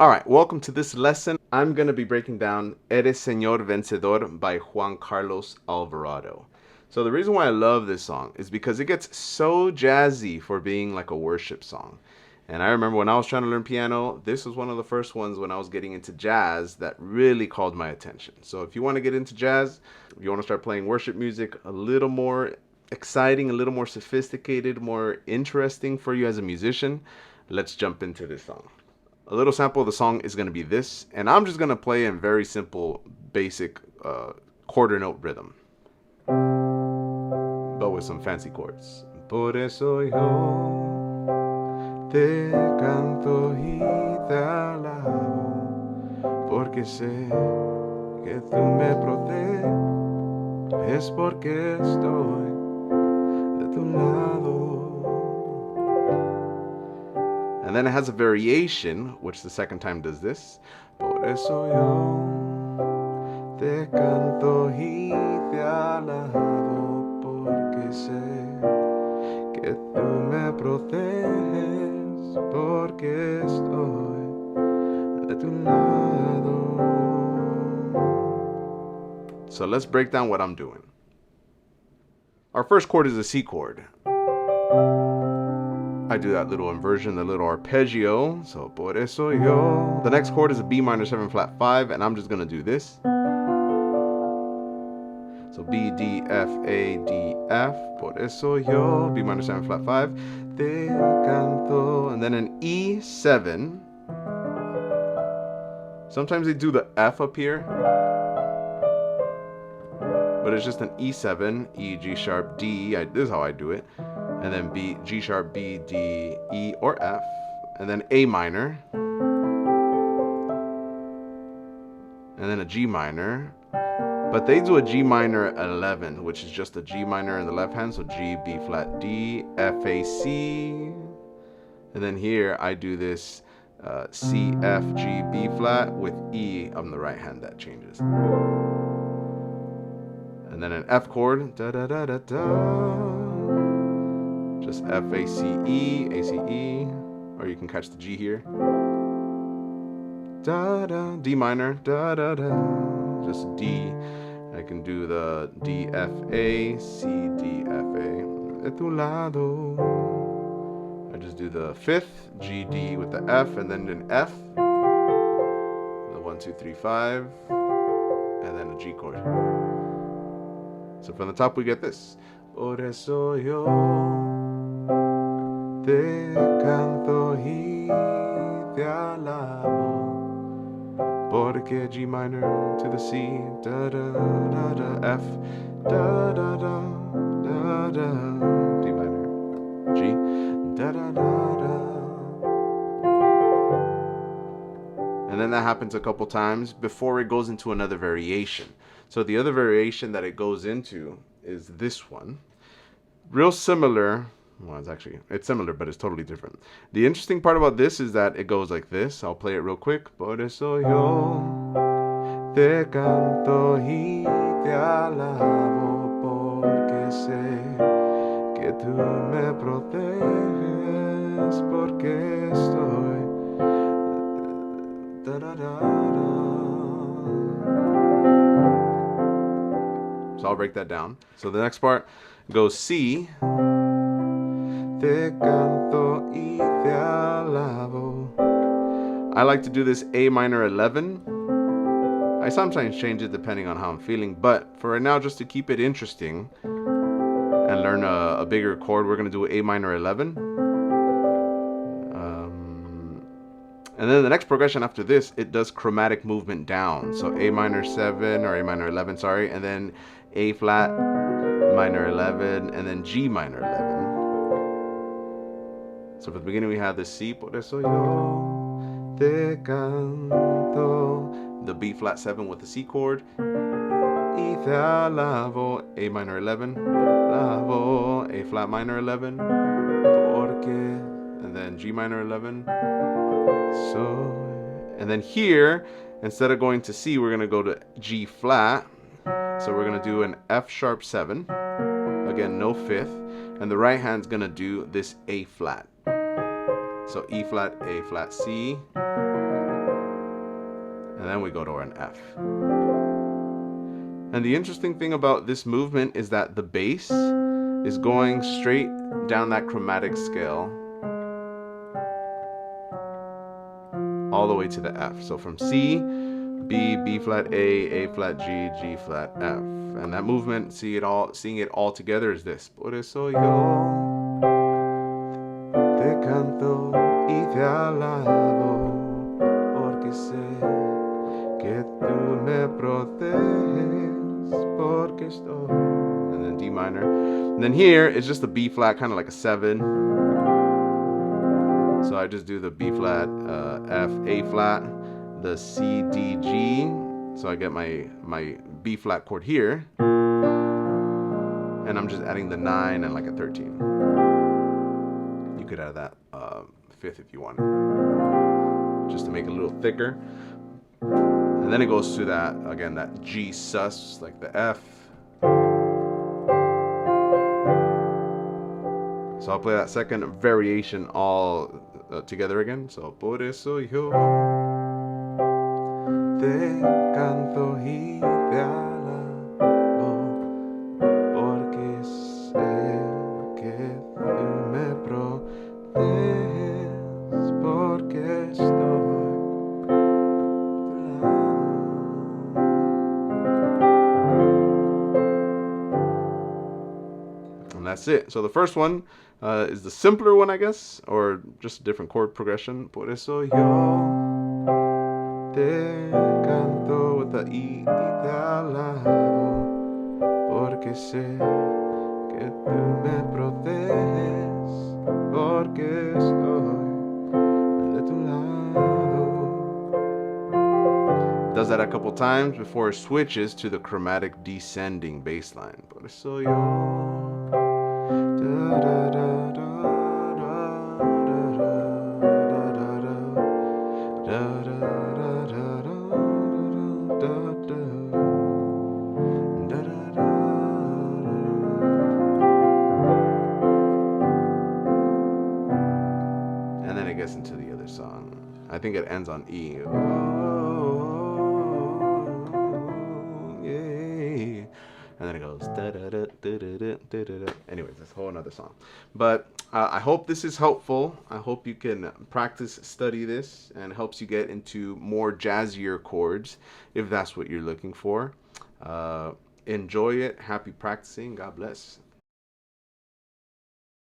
Alright, welcome to this lesson. I'm going to be breaking down Eres Señor Vencedor by Juan Carlos Alvarado. So the reason why I love this song is because it gets so jazzy for being like a worship song. And I remember when I was trying to learn piano, this was one of the first ones when I was getting into jazz that really called my attention. So if you want to get into jazz, if you want to start playing worship music a little more exciting, a little more sophisticated, more interesting for you as a musician, let's jump into this song. A little sample of the song is going to be this, and I'm just going to play in very simple, basic quarter note rhythm, but with some fancy chords. Por eso yo te canto y te alabo, porque sé que tú me proteges, porque estoy de tu lado. And then it has a variation, which the second time does this. Por eso yo te canto y te alabo, porque sé que tú me proteges, porque estoy de tu lado. So let's break down what I'm doing. Our first chord is a C chord. I do that little inversion, the little arpeggio. So por eso yo. The next chord is a B minor 7 flat 5, and I'm just gonna do this. So B, D, F, A, D, F. Por eso yo. B minor 7 flat 5. Te canto. And then an E7. Sometimes they do the F up here, but it's just an E7, E, G sharp, D. This is how I do it. And then B, G sharp, B, D, E, or F. And then A minor. And then a G minor. But they do a G minor 11, which is just a G minor in the left hand. So G, B flat, D, F, A, C. And then here I do this C, F, G, B flat with E on the right hand. That changes. And then an F chord. Da, da, da, da, da. Just F, A, C, E, A, C, E, or you can catch the G here. Da, da, D minor, da, da, da, just D. I can do the D, F, A, C, D, F, A. De tu lado. I just do the fifth, G, D with the F, and then an F. The 1, 2, 3, 5, and then a G chord. So from the top we get this. Por eso yo te canto y te alabo, porque G minor to the C, da da da da, F, da da da da da, D minor, G, da da da da. And then that happens a couple times before it goes into another variation. So the other variation that it goes into is this one. Real similar. Well, it's similar, but it's totally different. The interesting part about this is that it goes like this. I'll play it real quick. Por eso yo te canto y te alabo, porque sé que tú me proteges, porque estoy da da da da. So I'll break that down. So the next part goes C. Te canto y te alabo. I like to do this A minor 11. I sometimes change it depending on how I'm feeling, but for right now, just to keep it interesting and learn a bigger chord, we're going to do A minor 11. And then the next progression after this, it does chromatic movement down. So A minor 7 or A minor 11, sorry, and then A flat minor 11, and then G minor 11. So for the beginning we have the C, por eso yo te canto, the B flat 7 with the C chord, y te alabo, A minor 11, alabo, A flat minor 11, porque, and then G minor 11, so, and then here, instead of going to C, we're going to go to G flat, so we're going to do an F sharp 7, again no fifth, and the right hand's going to do this A flat. So E flat, A flat, C, and then we go to an F. And the interesting thing about this movement is that the bass is going straight down that chromatic scale all the way to the F. So from C, B, B flat A flat G, G flat F. And that movement, seeing it all together is this. Por eso yo te canto y te alabo, porque sé que tú me proteges, porque estoy. And then D minor. And then here it's just a B flat, kind of like a 7. So I just do the B flat, F, A flat, the C, D, G. So I get my B flat chord here. And I'm just adding the 9 and like a 13. You could add that 5th if you wanted, just to make it a little thicker. And then it goes to that, again, that G sus, like the F. So I'll play that second variation all together again. So, por eso yo te canto y te alabo, porque sé que tú me proteges, porque estoy. And that's it. So the first one is the simpler one, I guess, or just a different chord progression. Por eso yo te canto with the E y te alabo, porque sé que tú me proteges, porque estoy de tu lado. Does that a couple times before it switches to the chromatic descending bass line. Por eso yo and then it gets into the other song. I think it ends on E. And then it goes anyways, that's a whole another song. But I hope this is helpful. I hope you can practice, study this, and helps you get into more jazzier chords if that's what you're looking for. Enjoy it. Happy practicing. God bless.